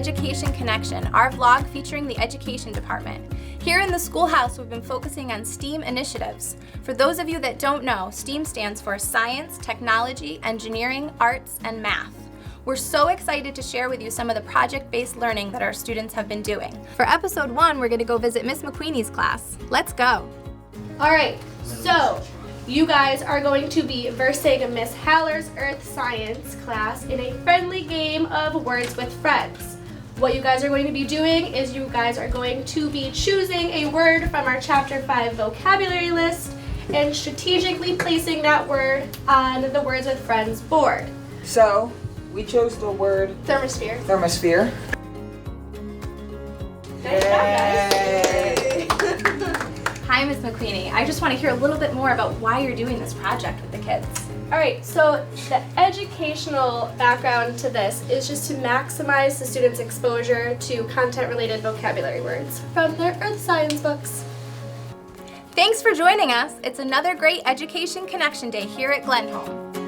Education Connection, our vlog featuring the education department. Here in the schoolhouse, we've been focusing on STEAM initiatives. For those of you that don't know, STEAM stands for Science, Technology, Engineering, Arts, and Math. We're so excited to share with you some of the project-based learning that our students have been doing. For episode 1, we're going to go visit Miss McQueenie's class. Let's go. All right, so you guys are going to be versing Miss Haller's Earth Science class in a friendly game of Words with Friends. What you guys are going to be doing is you guys are going to be choosing a word from our Chapter 5 vocabulary list and strategically placing that word on the Words with Friends board. So, we chose the word Thermosphere. Thermosphere. Nice job, guys. Yay! Hi, Miss McQueenie. I just want to hear a little bit more about why you're doing this project with the kids. All right, so the educational background to this is just to maximize the students' exposure to content-related vocabulary words from their earth science books. Thanks for joining us. It's another great Education Connection Day here at Glenholme.